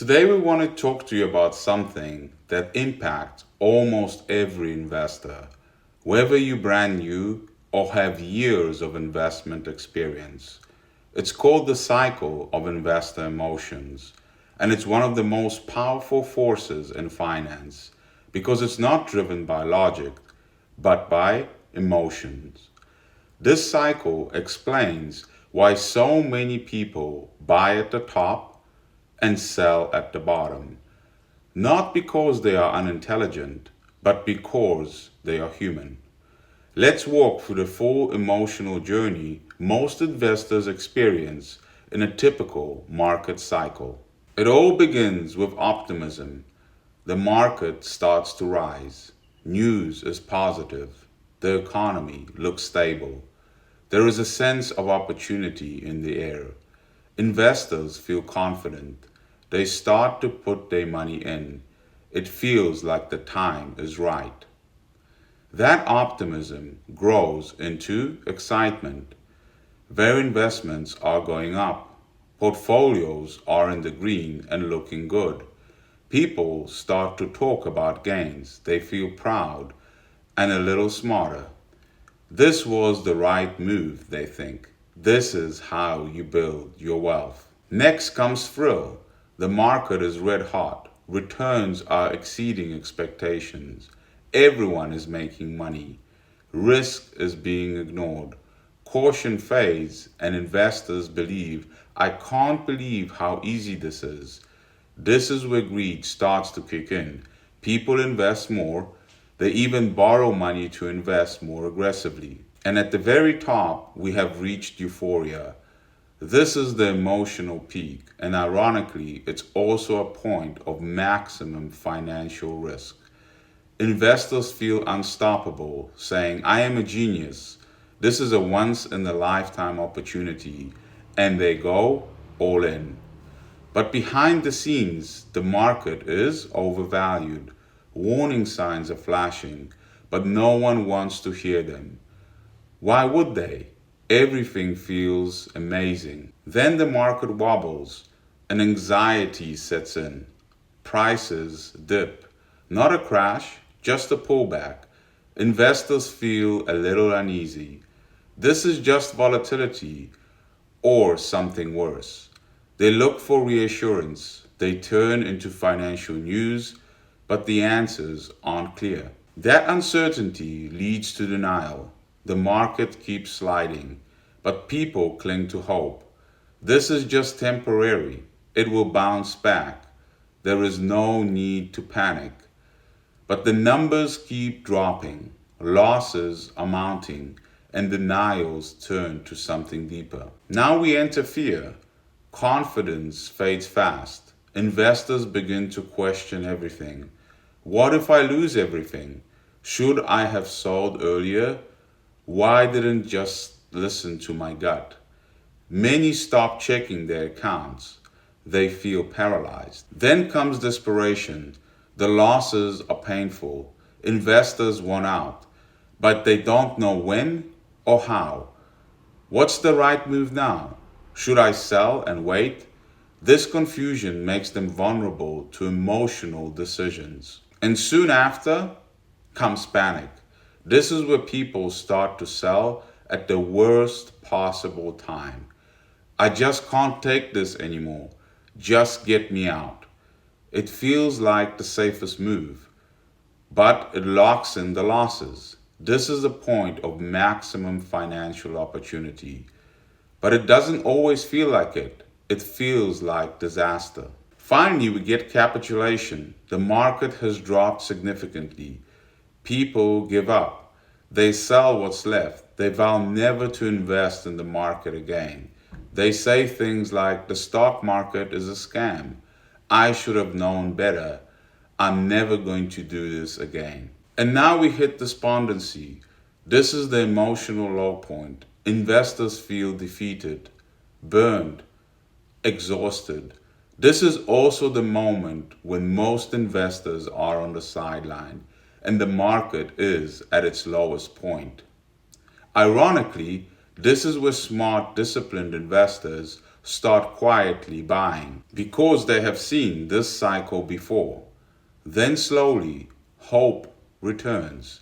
Today, we want to talk to you about something that impacts almost every investor, whether you're brand new or have years of investment experience. It's called the cycle of investor emotions, and it's one of the most powerful forces in finance because it's not driven by logic, but by emotions. This cycle explains why so many people buy at the top and sell at the bottom, not because they are unintelligent, but because they are human. Let's walk through the full emotional journey most investors experience in a typical market cycle. It all begins with optimism. The market starts to rise. News is positive. The economy looks stable. There is a sense of opportunity in the air. Investors feel confident. They start to put their money in. It feels like the time is right. That optimism grows into excitement. Their investments are going up. Portfolios are in the green and looking good. People start to talk about gains. They feel proud and a little smarter. This was the right move, they think. This is how you build your wealth. Next comes thrill. The market is red hot. Returns are exceeding expectations. Everyone is making money. Risk is being ignored. Caution fades, and investors believe, I can't believe how easy this is. This is where greed starts to kick in. People invest more. They even borrow money to invest more aggressively. And at the very top, we have reached euphoria. This is the emotional peak, and ironically, it's also a point of maximum financial risk. Investors feel unstoppable, saying, I am a genius. This is a once in a lifetime opportunity, and they go all in. But behind the scenes, the market is overvalued. Warning signs are flashing, but no one wants to hear them. Why would they? Everything feels amazing. Then the market wobbles and anxiety sets in. Prices dip. Not a crash, just a pullback. Investors feel a little uneasy. This is just volatility or something worse. They look for reassurance. They turn into financial news, but the answers aren't clear. That uncertainty leads to denial. The market keeps sliding, but people cling to hope. This is just temporary. It will bounce back. There is no need to panic. But the numbers keep dropping. Losses are mounting, and denials turn to something deeper. Now we enter fear. Confidence fades fast. Investors begin to question everything. What if I lose everything? Should I have sold earlier? Why didn't just listen to my gut? Many stop checking their accounts. They feel paralyzed. Then comes desperation. The losses are painful. Investors want out, but they don't know when or how. What's the right move now? Should I sell and wait? This confusion makes them vulnerable to emotional decisions. And soon after comes panic. This is where people start to sell at the worst possible time. I just can't take this anymore. Just get me out. It feels like the safest move, but it locks in the losses. This is the point of maximum financial opportunity. But it doesn't always feel like it. It feels like disaster. Finally, we get capitulation. The market has dropped significantly. People give up. They sell what's left. They vow never to invest in the market again. They say things like, the stock market is a scam. I should have known better. I'm never going to do this again. And now we hit despondency. This is the emotional low point. Investors feel defeated, burned, exhausted. This is also the moment when most investors are on the sideline and the market is at its lowest point. Ironically, this is where smart, disciplined investors start quietly buying because they have seen this cycle before. Then slowly, hope returns.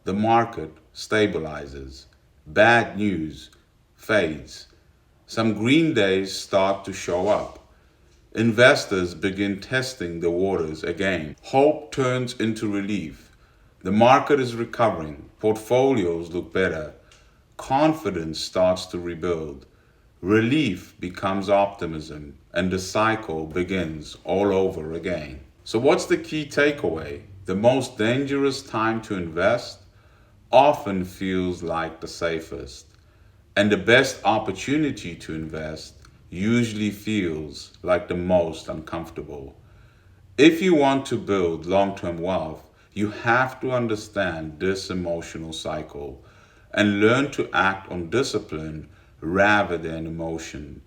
The market stabilizes. Bad news fades. Some green days start to show up. Investors begin testing the waters again. Hope turns into relief. The market is recovering. Portfolios look better. Confidence starts to rebuild. Relief becomes optimism, and the cycle begins all over again. So, what's the key takeaway? The most dangerous time to invest often feels like the safest, and the best opportunity to invest usually feels like the most uncomfortable. If you want to build long term wealth, you have to understand this emotional cycle and learn to act on discipline rather than emotion.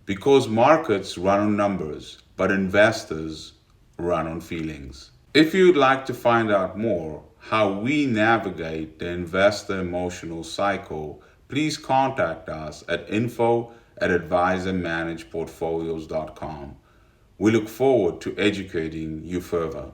Because markets run on numbers, but investors run on feelings. If you'd like to find out more how we navigate the investor emotional cycle, please contact us at info@advisormanageportfolios.com. We look forward to educating you further.